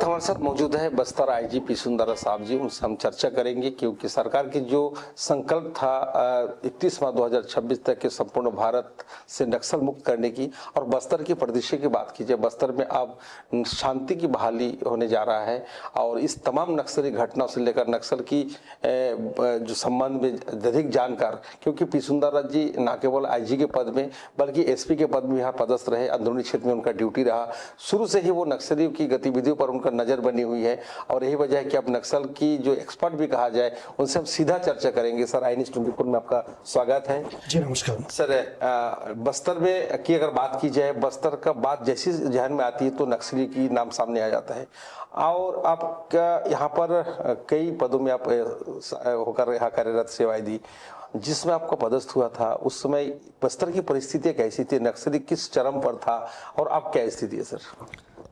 वक्त हमारे साथ मौजूद है बस्तर आईजीपी सुंदरा साहब जी। उनसे हम चर्चा करेंगे क्योंकि सरकार की जो संकल्प था 31 मार्च 2026 तक के संपूर्ण भारत से नक्सल मुक्त करने की, और बस्तर की परिदृश्य की बात कीजिए, बस्तर में अब शांति की बहाली होने जा रहा है। और इस तमाम नक्सली घटनाओं से लेकर नक्सल की जो संबंध में अधिक जानकार, क्योंकि पी सुंदरा जी न केवल आईजी के पद में बल्कि एसपी के पद में यहाँ पदस्थ रहे, अंदरूनी क्षेत्र में उनका ड्यूटी रहा। शुरू से ही वो नक्सलियों की गतिविधियों पर उनका नजर बनी हुई है और यही वजह है कि अब नक्सल की जो एक्सपर्ट भी कहा जाए उनसे हम सीधा चर्चा करेंगे। सर, आई न्यूज़ 24 में आपका स्वागत है। जी नमस्कार सर, बस्तर में की अगर बात की जाए, बस्तर का बात जैसी ध्यान में आती है तो नक्सली की नाम सामने आ जाता है। और आपका यहाँ पर कई पदों में आप होकर यहाँ कार्यरत सेवाएं दी, जिसमें आपका पदस्थ हुआ था। उस समय बस्तर की परिस्थितियाँ कैसी थी, नक्सली किस चरम पर था और अब क्या स्थिति है सर?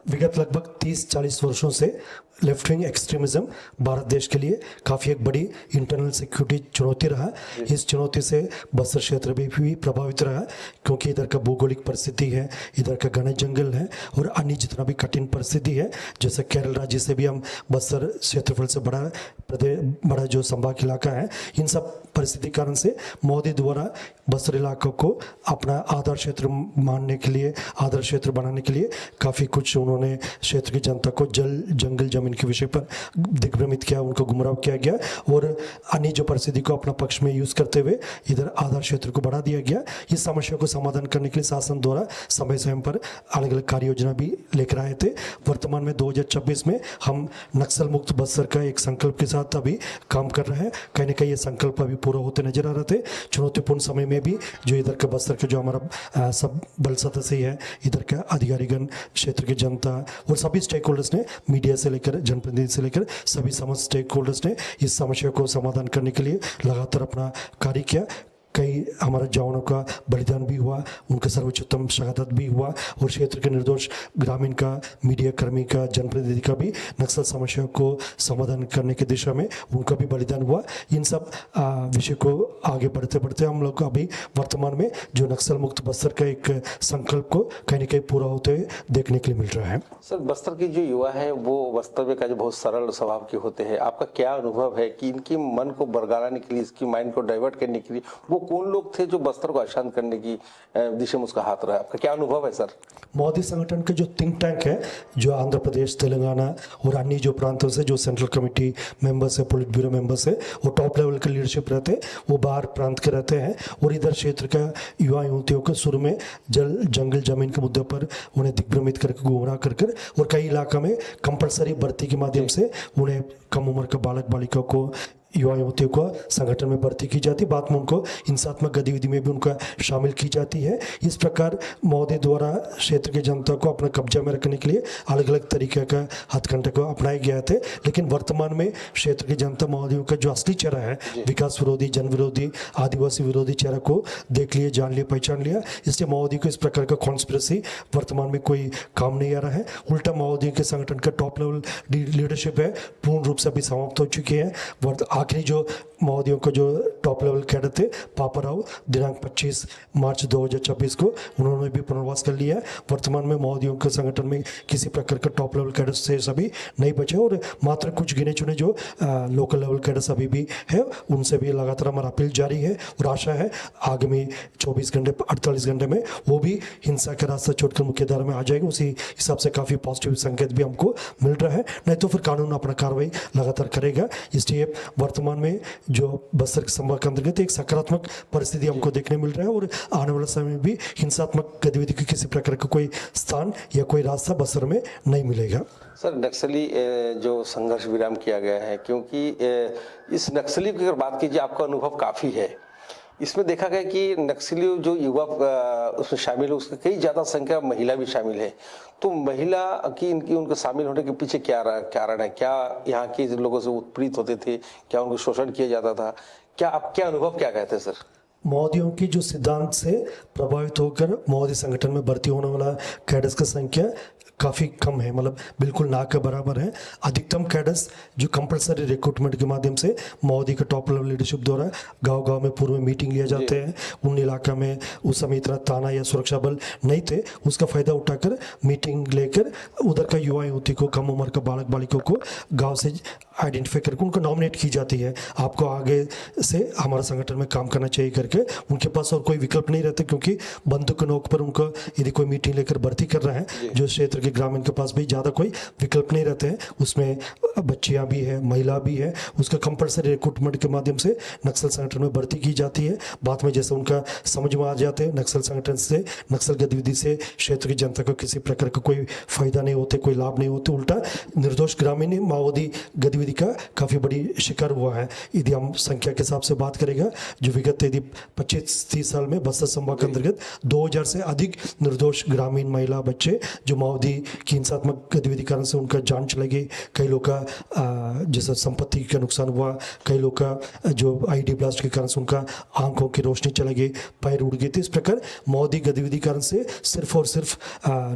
विगत लगभग 30-40 वर्षों से लेफ्ट विंग एक्सट्रीमिज्म भारत देश के लिए काफ़ी एक बड़ी इंटरनल सिक्योरिटी चुनौती रहा। इस चुनौती से बस्तर क्षेत्र भी प्रभावित रहा, क्योंकि इधर का भौगोलिक परिस्थिति है, इधर का घने जंगल है और अन्य जितना भी कठिन परिस्थिति है, जैसे केरल राज्य से भी हम बस्तर क्षेत्रफल से बड़ा जो संभाग इलाका है, इन सब परिस्थिति कारण से मोदी द्वारा बस्तर इलाकों को अपना आधार क्षेत्र मानने के लिए, आधार क्षेत्र बनाने के लिए काफ़ी कुछ उन्होंने क्षेत्र की जनता को जंगल जमीन के विषय पर दिग्भ्रमित किया, उनको गुमराह किया गया और अन्य जो परिस्थिति को अपना पक्ष में यूज करते हुए इधर आधार क्षेत्र को बढ़ा दिया गया। इस समस्या को समाधान करने के लिए शासन द्वारा समय समय पर अलग अलग कार्य योजना भी लेकर आए थे। वर्तमान में 2026 में हम नक्सल मुक्त बस्तर का एक संकल्प के साथ अभी काम कर रहे हैं। कहीं ना कहीं ये संकल्प अभी पूरा होते नजर आ रहे थे। चुनौतीपूर्ण समय में भी जो इधर के बस्तर के जो हमारा सब बल सदस्य है, इधर के अधिकारीगण, क्षेत्र की जनता और सभी स्टेक होल्डर्स ने, मीडिया से लेकर जनप्रतिनिधि से लेकर सभी समस्त स्टेक होल्डर्स ने इस समस्या को समाधान करने के लिए लगातार अपना कार्य किया। कई हमारे जवानों का बलिदान भी हुआ, उनका सर्वोच्चतम शहादत भी हुआ और क्षेत्र के निर्दोष ग्रामीण का, मीडिया कर्मी का, जनप्रतिनिधि का भी नक्सल समस्या को समाधान करने की दिशा में उनका भी बलिदान हुआ। इन सब विषय को आगे बढ़ते बढ़ते हम लोग अभी वर्तमान में जो नक्सल मुक्त बस्तर का एक संकल्प को कहीं ना कहीं पूरा होते हुए देखने के लिए मिल रहा है। सर, बस्तर की जो युवा है वो वास्तव का जो बहुत सरल स्वभाव के होते हैं, आपका क्या अनुभव है कि इनकी मन को बरगलाने के लिए, इसकी माइंड को डाइवर्ट करने के लिए वो कौन लोग थे जो बस्तर को अशांत करने की दिशा में उसका हाथ रहा? आपका क्या अनुभव है सर? मोदी संगठन के जो थिंक टैंक है, जो आंध्र प्रदेश, तेलंगाना और अन्य जो प्रांतों से जो सेंट्रल कमेटी मेंबर्स है, पोलिट ब्यूरो मेंबर्स है, वो टॉप लेवल के लीडरशिप रहते हैं, वो बाहर प्रांत के रहते हैं और इधर क्षेत्र का युवा युवतियों को शुरू में जंगल जमीन के मुद्दे पर उन्हें दिग्भ्रमित करके गुमराह कर और कई इलाका में कंपलसरी भर्ती के माध्यम से उन्हें कम उम्र के बालक बालिका को, युवा युवतियों को संगठन में भर्ती की जाती, बाद में उनको हिंसात्मक गतिविधि में भी उनका शामिल की जाती है। इस प्रकार मोदी द्वारा क्षेत्र की जनता को अपने कब्जा में रखने के लिए अलग अलग तरीके का हथकंडे को अपनाए गए थे। लेकिन वर्तमान में क्षेत्र की जनता मोदियों का जो असली चेहरा है, विकास विरोधी, जन विरोधी, आदिवासी विरोधी चेहरा को देख लिया, जान लिया, पहचान लिया। इसलिए मोदी को इस प्रकार का कॉन्स्पिरेसी वर्तमान में कोई काम नहीं आ रहा है। उल्टा मोदी के संगठन का टॉप लेवल लीडरशिप है पूर्ण रूप से अभी समाप्त हो चुकी है। आखिरी जो महोदयों का जो टॉप लेवल कैडर थे, पापा राव, दिनांक 25 मार्च 2026 को उन्होंने भी पुनर्वास कर लिया है। वर्तमान में महोदयों के संगठन में किसी प्रकार का टॉप लेवल कैडर से सभी नहीं बचे और मात्र कुछ गिने चुने जो लोकल लेवल कैडर्स अभी भी है, उनसे भी लगातार हमारा अपील जारी है और आशा है आगामी 24 घंटे 48 घंटे में वो भी हिंसा का रास्ता छोड़कर मुख्यधारा में आ जाएगी। उसी हिसाब से काफ़ी पॉजिटिव संकेत भी हमको मिल रहा है। नहीं तो फिर कानून अपना कार्रवाई लगातार करेगा। इसलिए वर्तमान में जो बस्तर के संभाग के अंतर्गत एक सकारात्मक परिस्थिति हमको देखने मिल रहा है और आने वाले समय में भी हिंसात्मक गतिविधि की किसी प्रकार का कोई स्थान या कोई रास्ता बस्तर में नहीं मिलेगा। सर, नक्सली जो संघर्ष विराम किया गया है, क्योंकि इस नक्सली की अगर बात कीजिए, आपका अनुभव काफ़ी है, इसमें देखा गया कि नक्सली जो युवा उसमें शामिल है, उसकी कई ज़्यादा संख्या महिला भी शामिल है। तो महिला की उनके शामिल होने के पीछे क्या कारण है? क्या यहाँ के लोगों से उत्पीड़ित होते थे? क्या उनको शोषण किया जाता था? क्या आपके अनुभव क्या कहते हैं सर? मोदियों की जो सिद्धांत से प्रभावित होकर मोदी संगठन में भर्ती होने वाला कैडर्स की संख्या काफ़ी कम है, मतलब बिल्कुल ना के बराबर है। अधिकतम कैडर्स जो कंपलसरी रिक्रूटमेंट के माध्यम से मोदी के टॉप लेवल लीडरशिप द्वारा गांव-गांव में पूर्व में मीटिंग लिए जाते हैं। उन इलाका में उस समय इतना थाना या सुरक्षा बल नहीं थे, उसका फ़ायदा उठाकर मीटिंग लेकर उधर का युवा युवती को, कम उम्र का बालक बालिकों को गाँव से आइडेंटिफाई करके उनको नॉमिनेट की जाती है। आपको आगे से हमारा संगठन में काम करना चाहिए करके उनके पास और कोई विकल्प नहीं रहता, क्योंकि बंदूक के नोक पर उनको यदि कोई मीटिंग लेकर भर्ती कर रहा है, जो क्षेत्र के ग्रामीण के पास भी ज़्यादा कोई विकल्प नहीं रहते हैं। उसमें बच्चियाँ भी है, महिला भी है, उसका कंपलसरी रिक्रूटमेंट के माध्यम से नक्सल संगठन में भर्ती की जाती है। बाद में जैसे उनका समझ में आ जाते हैं नक्सल संगठन से, नक्सल गतिविधि से क्षेत्र की जनता को किसी प्रकार का कोई फायदा नहीं होते, कोई लाभ नहीं होते, उल्टा निर्दोष ग्रामीण माओवादी गतिविधि का काफ़ी बड़ी शिकार हुआ है। यदि हम संख्या के हिसाब से बात करेगा, जो विगत यदि 25-30 साल में बस्तर संभाग के अंतर्गत 2000 से अधिक निर्दोष ग्रामीण महिला बच्चे जो माओवादी की हिंसात्मक गतिविधि कारण से उनका जान चले गई, कई लोग का जैसे संपत्ति का नुकसान हुआ, कई लोग का जो आईडी ब्लास्ट के कारण से उनका आंखों की रोशनी चले गई, पैर उड़ गए थे। इस प्रकार माओवादी गतिविधि कारण से सिर्फ और सिर्फ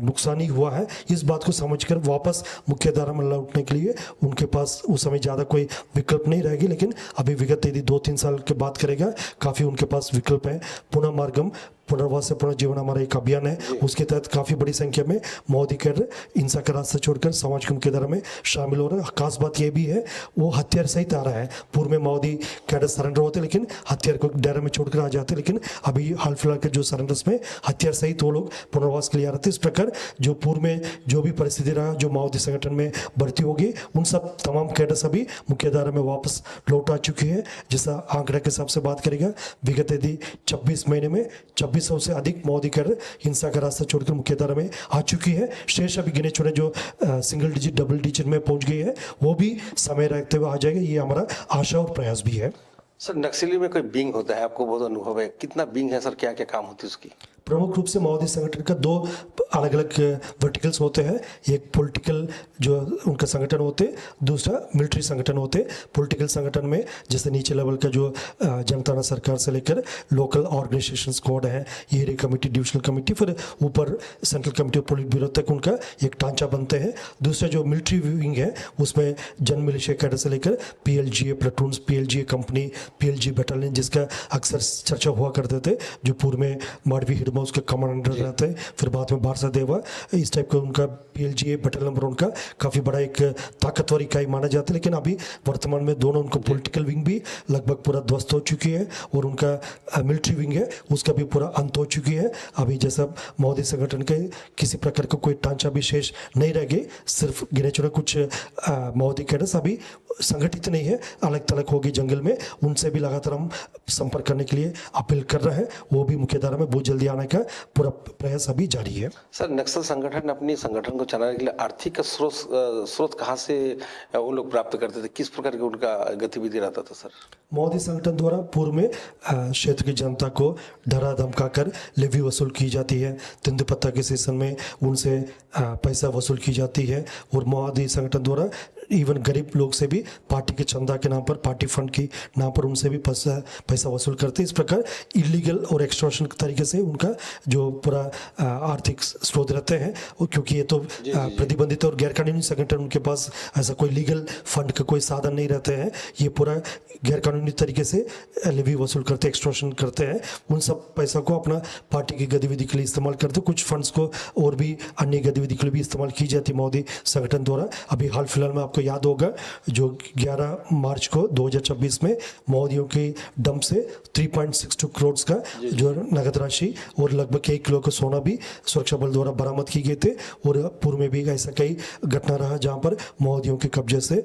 नुकसान ही हुआ है। इस बात को समझकर वापस मुख्य धारा में लौटने के लिए उनके पास उस समय ज़्यादा कोई विकल्प नहीं रहेगी, लेकिन अभी विगत यदि 2-3 साल के बात करेगा, काफ़ी उनके पास विकल्प है। पुनः मार्गम पुनर्वास से पुनर्जीवन हमारा एक अभियान है, उसके तहत काफ़ी बड़ी संख्या में माओवादी कैडर हिंसा का रास्ता छोड़कर समाज की मुख्यधारा में शामिल हो रहे हैं। खास बात यह भी है वो हथियार सहित आ रहा है। पूर्व में माओवादी कैडर सरेंडर होते लेकिन हथियार को डेरा में छोड़कर आ जाते, लेकिन अभी हाल फिलहाल के जो सरेंडर्स में हथियार सहित वो लोग पुनर्वास के लिए आ रहे थे। इस प्रकार जो पूर्व में जो भी परिस्थिति रहा, जो माओवादी संगठन में भर्ती होगी, उन सब तमाम कैडर्स अभी मुख्यधारा में वापस लौट आ चुकी है। जैसा आंकड़ा के हिसाब से बात करेगा, विगत यदि 26 महीने में 2600 से अधिक माओवादी कैडर हिंसा का रास्ता छोड़कर मुख्यधारा में आ चुकी है। शेष अभी गिने चुने जो सिंगल डिजिट डबल डिजिट में पहुंच गई है, वो भी समय रखते हुए आ जाएगा। ये हमारा आशा और प्रयास भी है। सर, नक्सली में कोई विंग होता है, आपको बहुत अनुभव है, कितना विंग है सर, क्या क्या काम होती है उसकी? प्रमुख रूप से माओवादी संगठन का 2 अलग अलग वर्टिकल्स होते हैं। एक पॉलिटिकल जो उनका संगठन होते, दूसरा मिलिट्री संगठन होते। पॉलिटिकल संगठन में जैसे नीचे लेवल का जो जनता सरकार से लेकर लोकल ऑर्गेनाइजेशन कोड है, एरिया कमेटी, डिविजनल कमेटी, फिर ऊपर सेंट्रल कमेटी और पोलिट ब्यूरो तक उनका एक ढांचा बनते हैं। दूसरा जो मिलिट्री विंग है, उसमें जन मिलिशिया कैडर से लेकर PLGA प्लाटून्स, PLGA company, PLG battalion, जिसका अक्सर चर्चा हुआ करते थे, जो पूर्व में माडवी उसके कमांडर रहते हैं, फिर बाद में बारसा देवा, इस टाइप का उनका PLGA बटालियन नंबर उनका काफ़ी बड़ा एक ताकतवर इकाई माना जाता है। लेकिन अभी वर्तमान में दोनों, उनको पॉलिटिकल विंग भी लगभग पूरा ध्वस्त हो चुकी है और उनका मिलिट्री विंग है उसका भी पूरा अंत हो चुकी है। अभी जैसा माओवादी संगठन के किसी प्रकार का कोई ढांचा भी शेष नहीं रह गई, सिर्फ गिने चुने कुछ माओवादी कैडर्स अभी संगठित नहीं है, अलग थलग होगी जंगल में। उनसे भी लगातार हम संपर्क करने के लिए अपील कर रहे हैं, वो भी मुख्यधारा में बहुत जल्दी आने का पूरा प्रयास अभी जारी है। सर, नक्सल संगठन अपनी संगठन को चलाने के लिए आर्थिक स्रोत कहाँ से वो लोग प्राप्त करते थे, किस प्रकार का उनका गतिविधि रहता था सर? माओवादी संगठन द्वारा पूर्व में क्षेत्र की जनता को डरा धमकाकर लेवी वसूल की जाती है। तेंदुपत्ता के सीजन में उनसे पैसा वसूल की जाती है और माओवादी संगठन द्वारा इवन गरीब लोग से भी पार्टी के चंदा के नाम पर, पार्टी फंड की नाम पर उनसे भी पैसा वसूल करते। इस प्रकार इलीगल और एक्सटॉर्शन तरीके से उनका जो पूरा आर्थिक स्रोत रहते हैं, क्योंकि ये तो प्रतिबंधित और गैरकानूनी संगठन, उनके पास ऐसा कोई लीगल फंड का कोई साधन नहीं रहते हैं। ये पूरा गैरकानूनी तरीके से लेवी वसूल करते, एक्सटॉर्शन करते हैं। उन सब पैसा को अपना पार्टी की गतिविधि के लिए इस्तेमाल करते, कुछ फंड्स को और भी अन्य गतिविधि के लिए भी इस्तेमाल की जाती माओवादी संगठन द्वारा। अभी हाल फिलहाल में आपको याद होगा जो 11 मार्च को 2026 में माओवादियों के डंप से 3.62 करोड़ का जो नगद राशि और लगभग 1 किलो का सोना भी सुरक्षा बल द्वारा बरामद की गए थे। और पूर्व में भी ऐसा कई घटना रहा जहां पर माओवादियों के कब्जे से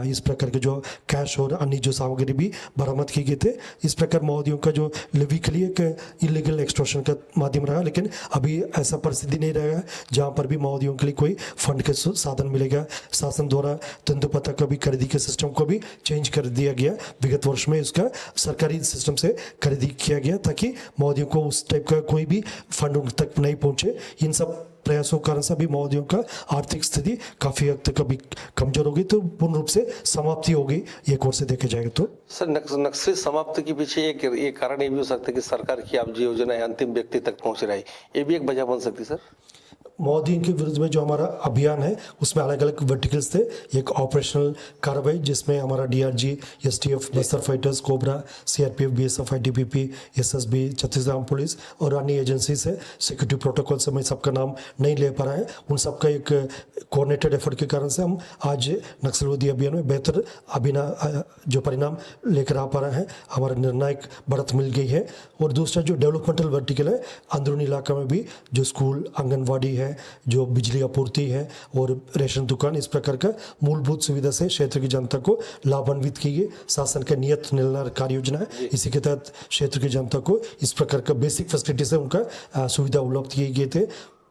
इस प्रकार के जो कैश और अन्य जो सामग्री भी बरामद की गए थे। इस प्रकार माओवादियों का जो लेवी के लिए एक इलीगल एक्सटॉर्शन का माध्यम रहा, लेकिन अभी ऐसा परिस्थिति नहीं रहेगा जहां पर भी माओवादियों के लिए कोई फंड के साधन मिलेगा। शासन द्वारा तेंदुपत्ता का भी खरीदी के सिस्टम को भी चेंज कर दिया गया। विगत वर्ष में इसका सरकारी सिस्टम से खरीदी किया गया ताकि माओवादियों को उस टाइप का कोई भी फंड उन तक नहीं पहुंचे। इन सब प्रयासों के कारण से अभी माओवादियों का आर्थिक स्थिति काफी हद तक अभी कमजोर हो गई, तो पूर्ण रूप से समाप्ति हो गई एक ओर से देखे जाएगा तो। सर, नक्सल समाप्ति के पीछे एक कारण ये भी हो सकता है कि सरकार की अब जो योजना है अंतिम व्यक्ति तक पहुंच रही है, ये भी एक वजह बन सकती है सर? मोदी के विरुद्ध में जो हमारा अभियान है उसमें अलग अलग वर्टिकल्स थे। एक ऑपरेशनल कार्रवाई जिसमें हमारा DRG, STF, Bastar fighters, cobra, CRPF, BSF, ITBP, SSB, Chhattisgarh police और अन्य एजेंसी से सिक्योरिटी प्रोटोकॉल से मैं सबका नाम नहीं ले पा रहा है। उन सबका एक कोऑर्डिनेटेड एफर्ट के कारण से हम आज नक्सलवादी अभियान में बेहतर जो परिणाम लेकर आ पा रहे हैं। हमारा निर्णायक बढ़त मिल गई है। और दूसरा जो डेवलपमेंटल वर्टिकल है, अंदरूनी इलाका में भी जो स्कूल, आंगनवाड़ी है, जो बिजली आपूर्ति है और रेशन दुकान, इस प्रकार का मूलभूत सुविधा से क्षेत्र की जनता को लाभान्वित की गई। शासन का नियत निर्णय कार्य योजना है, इसी के तहत क्षेत्र की जनता को इस प्रकार का बेसिक फैसिलिटी से उनका सुविधा उपलब्ध किए गए थे।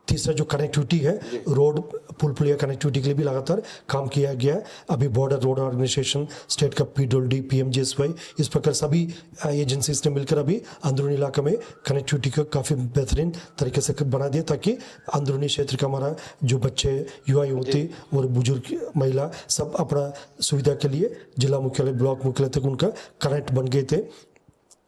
तीसरा जो कनेक्टिविटी है, रोड पुल पुलिया कनेक्टिविटी के लिए भी लगातार काम किया गया है। अभी बॉर्डर रोड ऑर्गेनाइजेशन, स्टेट का पीडब्ल्यूडी, पीएमजीएसवाई, इस प्रकार सभी एजेंसीज ने मिलकर अभी अंदरूनी इलाका में कनेक्टिविटी को काफ़ी बेहतरीन तरीके से बना दिया, ताकि अंदरूनी क्षेत्र का हमारा जो बच्चे, युवा युवती और बुजुर्ग, महिला सब अपना सुविधा के लिए जिला मुख्यालय, ब्लॉक मुख्यालय तक उनका कनेक्ट बन गए थे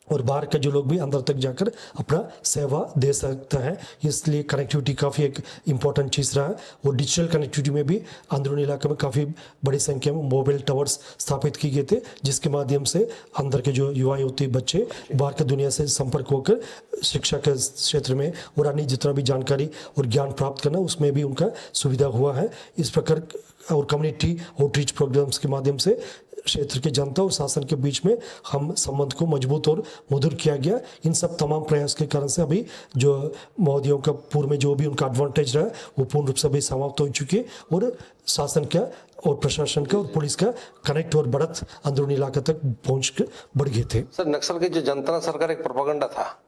और बाहर के जो लोग भी अंदर तक जाकर अपना सेवा दे सकता है। इसलिए कनेक्टिविटी काफ़ी एक इम्पॉर्टेंट चीज़ रहा है। और डिजिटल कनेक्टिविटी में भी अंदरूनी इलाके में काफ़ी बड़ी संख्या में मोबाइल टावर्स स्थापित किए गए थे, जिसके माध्यम से अंदर के जो युवा युवती, बच्चे बाहर की दुनिया से संपर्क होकर शिक्षा के क्षेत्र में और अन्य जितना भी जानकारी और ज्ञान प्राप्त करना, उसमें भी उनका सुविधा हुआ है। इस प्रकार और कम्युनिटी आउटरीच प्रोग्राम्स के माध्यम से क्षेत्र के जनता और शासन के बीच में हम संबंध को मजबूत और मधुर किया गया। इन सब तमाम प्रयास के कारण से अभी जो मोदियों का पूर्व में जो भी उनका एडवांटेज रहा वो पूर्ण रूप से अभी समाप्त हो चुकी है और शासन का और प्रशासन का और पुलिस का कनेक्ट और बढ़त अंदरूनी इलाके तक पहुंच बढ़ गए थे। सर, नक्सल की जो जनता सरकार एक प्रोपेगेंडा था,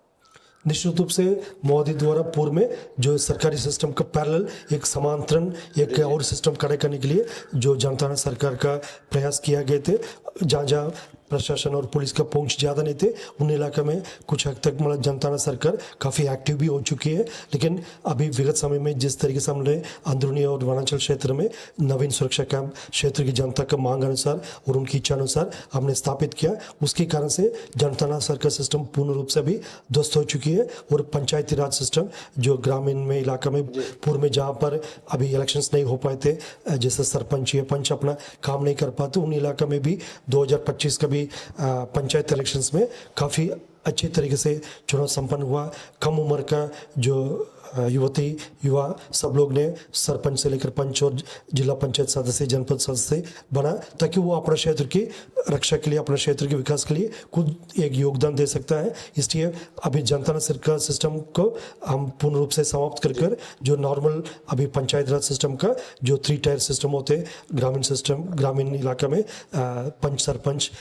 निश्चित रूप से मोदी द्वारा पूर्व में जो सरकारी सिस्टम का पैरेलल एक समांतरण एक और सिस्टम खड़े करने के लिए जो जनता सरकार का प्रयास किया गए थे। जहाँ जहाँ प्रशासन और पुलिस का पहुंच ज़्यादा नहीं थे, उन इलाके में कुछ हद तक मतलब जनता सरकार काफ़ी एक्टिव भी हो चुकी है। लेकिन अभी विगत समय में जिस तरीके से हमने अंदरूनी और वनांचल क्षेत्र में नवीन सुरक्षा कैंप क्षेत्र की जनता का मांग अनुसार और उनकी इच्छा अनुसार हमने स्थापित किया, उसके कारण से जनता सरकार सिस्टम पूर्ण रूप से अभी ध्वस्त हो चुकी है। और पंचायती राज सिस्टम जो ग्रामीण में इलाका में पूर्व में जहाँ पर अभी इलेक्शंस नहीं हो पाए थे, जैसे सरपंच या पंच अपना काम नहीं कर पाते, उन इलाका में भी 2025 का भी पंचायत इलेक्शंस में काफ़ी अच्छी तरीके से चुनाव संपन्न हुआ। कम उम्र का जो युवती युवा सब लोग ने सरपंच से लेकर पंच और जिला पंचायत सदस्य, जनपद सदस्य बना, ताकि वो अपने क्षेत्र की रक्षा के लिए, अपने क्षेत्र के विकास के लिए खुद एक योगदान दे सकता है। इसलिए अभी जनता सरकार सिस्टम को हम पूर्ण रूप से समाप्त कर जो नॉर्मल अभी पंचायत राज सिस्टम का जो 3 टायर सिस्टम होते हैं, ग्रामीण सिस्टम, ग्रामीण इलाका में पंच, सरपंच,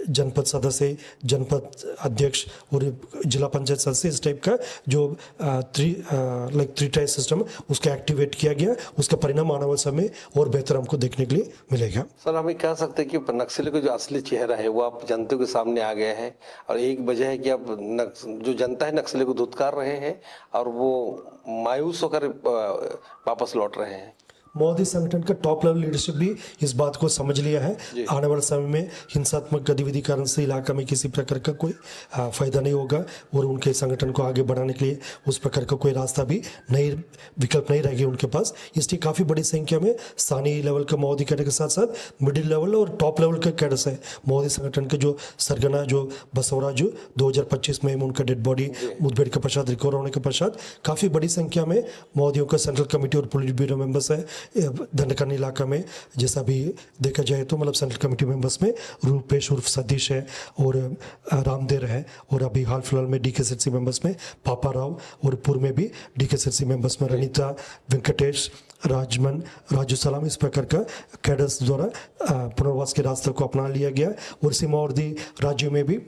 जनपद सदस्य, जनपद अध्यक्ष और जिला पंचायत सदस्य, इस टाइप का जो 3 टायर सिस्टम उसका एक्टिवेट किया गया। उसका परिणाम आने वाले समय और बेहतर हमको देखने के लिए मिलेगा। सर, हम ये कह सकते हैं कि नक्सली का जो असली चेहरा है वो आप जनता के सामने आ गया है और एक वजह है कि अब जो जनता है नक्सली को धुतकार रहे हैं और वो मायूस होकर वापस लौट रहे हैं। मोदी संगठन का टॉप लेवल लीडरशिप भी इस बात को समझ लिया है। आने वाले समय में हिंसात्मक गतिविधि कारण से इलाका में किसी प्रकार का कोई फायदा नहीं होगा और उनके संगठन को आगे बढ़ाने के लिए उस प्रकार का कोई रास्ता भी नहीं, विकल्प नहीं रहेगी उनके पास। इसलिए काफ़ी बड़ी संख्या में स्थानीय लेवल का मोदी कैडर के साथ साथ मिडिल लेवल और टॉप लेवल के कैडर्स है। मोदी संगठन के जो सरगना जो बसवराजू 2025 में उनका डेड बॉडी मुठभेड़ के पश्चात रिकवर होने के पश्चात काफ़ी बड़ी संख्या में मोदियों का सेंट्रल कमेटी और पुलिस ब्यूरो मेंबर्स है। दंडकरनी इलाका में जैसा भी देखा जाए तो मतलब सेंट्रल कमेटी मेंबर्स में रूपेश उर्फ सतीश है और रामदेव है और अभी हाल फिलहाल में डीकेसीसी मेंबर्स में पापा राव और पूर्व में भी डीकेसीसी मेंबर्स में रनीता, वेंकटेश, राजमन, राजू सलाम, इस प्रकार का कैडर्स द्वारा पुनर्वास के रास्ते को अपना लिया गया। और सीमावर्ती राज्यों में भी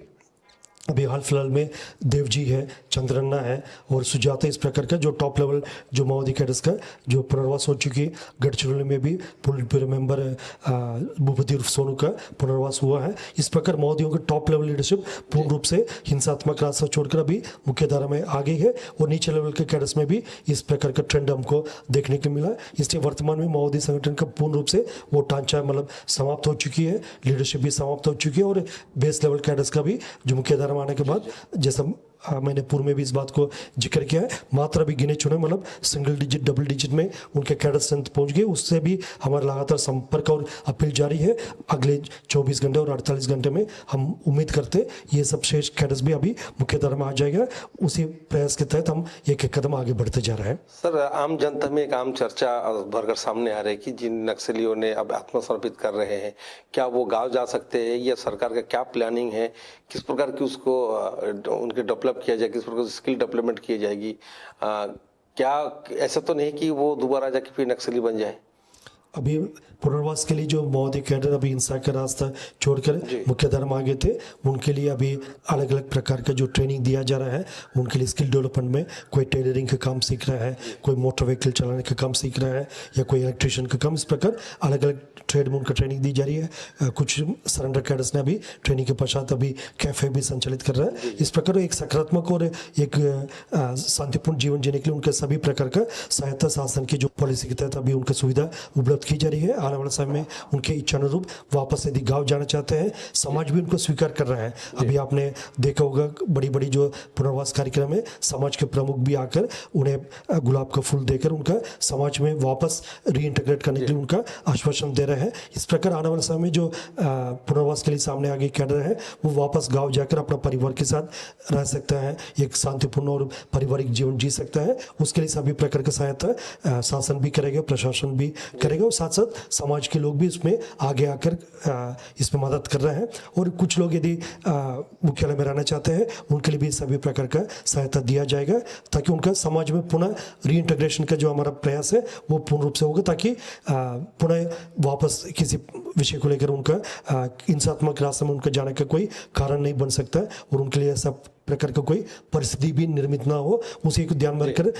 अभी हाल फिलहाल में देवजी है, चंद्रन्ना है और सुजाता, इस प्रकार का जो टॉप लेवल जो माओवादी कैडर्स का जो पुनर्वास हो चुकी है। गढ़चिरौली में भी पुलिस ब्यूरो मेंबर भूपति उर्फ सोनू का पुनर्वास हुआ है। इस प्रकार माओवादियों का टॉप लेवल लीडरशिप पूर्ण रूप से हिंसात्मक रास्ता छोड़कर अभी मुख्य धारा में आ गई है और नीचे लेवल के कैडर्स में भी इस प्रकार का ट्रेंड हमको देखने को मिला। इसलिए वर्तमान में माओवादी संगठन का पूर्ण रूप से वो ढांचा मतलब समाप्त हो चुकी है, लीडरशिप भी समाप्त हो चुकी है और बेस लेवल कैडर्स का भी जो मुख्य धारा आने के बाद जैसा मैंने पूर्व में भी इस बात को जिक्र किया है, मात्र अभी गिने चुने मतलब सिंगल डिजिट डबल डिजिट में उनके कैडर स्ट्रेंथ पहुंच गए। उससे भी हमारा लगातार संपर्क और अपील जारी है। अगले 24 घंटे और 48 घंटे में हम उम्मीद करते ये सब शेष कैडर्स भी अभी मुख्यधारा में आ जाएगा। उसी प्रयास के तहत हम एक एक कदम आगे बढ़ते जा रहे हैं। सर, आम जनता में एक आम चर्चा भरकर सामने आ रही है कि जिन नक्सलियों ने अब आत्मसमर्पित कर रहे हैं, क्या वो गांव जा सकते हैं या सरकार का क्या प्लानिंग है, किस प्रकार की उसको उनके डेवलप किया जाए, किस प्रकार की स्किल डेवलपमेंट की जाएगी? क्या ऐसा तो नहीं कि वो दोबारा जाके फिर नक्सली बन जाए? अभी पुनर्वास के लिए जो महोदय कैडर अभी हिंसा का रास्ता छोड़कर मुख्यधारा में आ गए थे, उनके लिए अभी अलग अलग प्रकार का जो ट्रेनिंग दिया जा रहा है। उनके लिए स्किल डेवलपमेंट में कोई टेलरिंग का काम सीख रहा है, कोई मोटर व्हीकल चलाने का काम सीख रहा है, या कोई इलेक्ट्रिशियन का काम। इस प्रकार अलग अलग ट्रेड में उनका ट्रेनिंग दी जा रही है। कुछ सरेंडर कैडर्स ने अभी ट्रेनिंग के पश्चात अभी कैफे भी संचालित कर रहा है। इस प्रकार एक सकारात्मक और एक शांतिपूर्ण जीवन जीने के लिए उनके सभी प्रकार का सहायता शासन की जो पॉलिसी के तहत अभी उनकी सुविधा उपलब्ध की जा रही है। आने वाले समय में उनके इच्छा अनुरूप वापस यदि गांव जाना चाहते हैं, समाज भी उनको स्वीकार कर रहा है। अभी आपने देखा होगा बड़ी बड़ी जो पुनर्वास कार्यक्रम है, समाज के प्रमुख भी आकर उन्हें गुलाब का फूल देकर उनका समाज में वापस रीइंटीग्रेट करने के लिए उनका आश्वासन दे रहे हैं। इस प्रकार आने वाले समय में जो पुनर्वास के लिए सामने आगे कैडर है, वो वापस गाँव जाकर अपना परिवार के साथ रह सकता है, एक शांतिपूर्ण और पारिवारिक जीवन जी सकता है। उसके लिए सभी प्रकार का सहायता शासन भी करेगा, प्रशासन भी करेगा, और साथ साथ समाज के लोग भी इसमें आगे आकर इसमें मदद कर रहे हैं। और कुछ लोग यदि मुख्यालय में रहना चाहते हैं, उनके लिए भी सभी प्रकार का सहायता दिया जाएगा, ताकि उनका समाज में पुनः रीइंटीग्रेशन का जो हमारा प्रयास है वो पूर्ण रूप से होगा, ताकि पुनः वापस किसी विषय को लेकर उनका हिंसात्मक रास्ते में उनका जाने का कोई कारण नहीं बन सकता, और उनके लिए ऐसा प्रकार का कोई परिस्थिति भी निर्मित ना हो। उसी को ध्यान में रखकर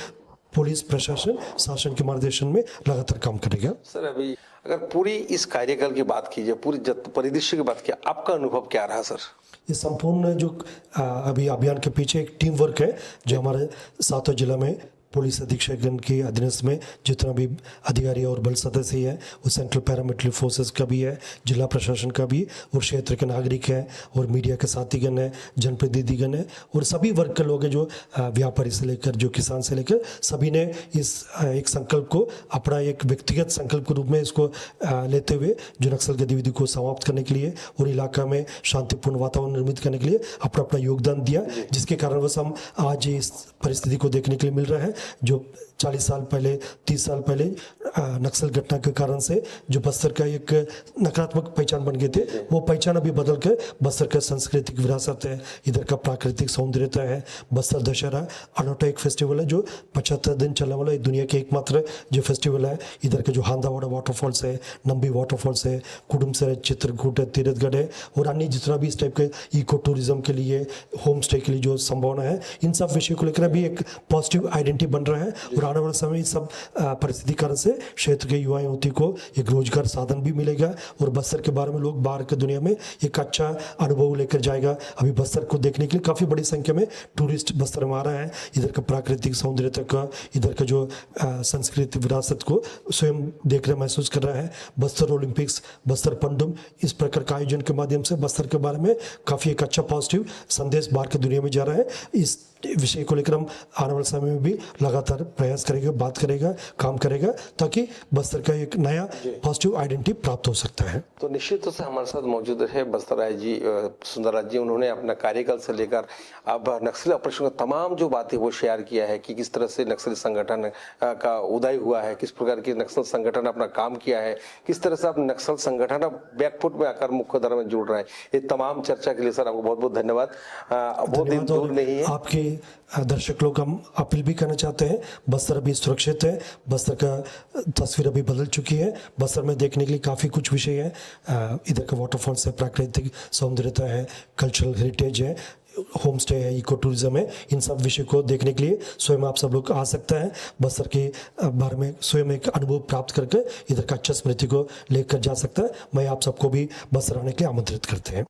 पुलिस प्रशासन शासन के मार्गदर्शन में लगातार काम करेगा। सर, अभी अगर पूरी इस कार्यकाल की बात कीजिए, पूरी परिदृश्य की बात किया, आपका अनुभव क्या रहा सर? ये संपूर्ण जो अभी अभियान के पीछे एक टीम वर्क है, जो हमारे 7 जिला में पुलिस अधीक्षकगण के अधीनस्थ में जितना भी अधिकारी और बल सदस्य है, वो सेंट्रल पैरामिलिट्री फोर्सेस का भी है, जिला प्रशासन का भी, और क्षेत्र के नागरिक हैं, और मीडिया के साथीगण हैं, जनप्रतिनिधिगण हैं, और सभी वर्ग के लोग हैं, जो व्यापारी से लेकर जो किसान से लेकर सभी ने इस एक संकल्प को अपना एक व्यक्तिगत संकल्प के रूप में इसको लेते हुए जो नक्सल गतिविधि को समाप्त करने के लिए और इलाका में शांतिपूर्ण वातावरण निर्मित करने के लिए अपना अपना योगदान दिया, जिसके कारणवश हम आज इस परिस्थिति को देखने के लिए मिल रहा है। जो 40 साल पहले 30 साल पहले नक्सल घटना के कारण से जो बस्तर का एक नकारात्मक पहचान बन गए थे, वो पहचान अभी बदल कर बस्तर का सांस्कृतिक विरासत है, इधर का प्राकृतिक सौंदर्यता है। बस्तर दशहरा अनोखा एक फेस्टिवल है जो 75 दिन चलने वाला दुनिया के एकमात्र जो फेस्टिवल है। इधर के जो हांदावाड़ा वाटरफॉल्स है, नंबी वाटरफॉल्स है, कुडुमसर, चित्रकूट है, तीर्थगढ़ है, और अन्य जितना भी इस टाइप के इको टूरिज्म के लिए, होम स्टे के लिए जो संभावना है, इन सब विषय को लेकर अभी एक पॉजिटिव आइडेंटिटी बन रहा है। और आने वाले समय इस सब परिस्थिति कारण से क्षेत्र के युवा युवती को एक रोजगार साधन भी मिलेगा, और बस्तर के बारे में लोग बाहर की दुनिया में एक अच्छा अनुभव लेकर जाएगा। अभी बस्तर को देखने के लिए काफ़ी बड़ी संख्या में टूरिस्ट बस्तर में आ रहा है। इधर का प्राकृतिक सौंदर्यता का, इधर का जो सांस्कृतिक विरासत को स्वयं देख रहे महसूस कर रहा है। बस्तर ओलंपिक्स, बस्तर पंडुम, इस प्रकार का आयोजन के माध्यम से बस्तर के बारे में काफ़ी एक अच्छा पॉजिटिव संदेश बाहर की दुनिया में जा रहा है। इस विषय को लेकर हम आने वाले समय में भी लगातार प्रयास करेगा, बात करेगा, काम करेगा, ताकि बस्तर का एक नया पॉजिटिव आइडेंटिटी प्राप्त हो सकता है। तो निश्चित रूप से हमारे साथ मौजूद है बस्तर आईजी सुंदरराज जी। उन्होंने अपना कार्यकाल से लेकर अब नक्सली ऑपरेशन का तमाम जो बातें वो शेयर किया है कि किस तरह से नक्सली संगठन का उदय हुआ है, किस प्रकार के नक्सल संगठन अपना काम किया है, किस तरह से अब नक्सल संगठन अब बैकफुट में आकर मुख्यधारा में जुड़ रहा है। ये तमाम चर्चा के लिए सर आपको बहुत बहुत धन्यवाद। बहुत दिन दूर नहीं है। आपके दर्शक लोग हम अपील भी करना चाहते हैं, बस्तर अभी सुरक्षित है, बस्तर का तस्वीर अभी बदल चुकी है। बस्तर में देखने के लिए काफ़ी कुछ विषय है। इधर का वाटरफॉल्स है, प्राकृतिक सौंदर्यता है, कल्चरल हेरिटेज है, होम स्टे है, इको टूरिज्म है। इन सब विषय को देखने के लिए स्वयं आप सब लोग आ सकते हैं। बस्तर के बारे में स्वयं एक अनुभव प्राप्त करके इधर का अच्छा स्मृति को लेकर जा सकता है। मैं आप सबको भी बस्तर आने के लिए आमंत्रित करते हैं।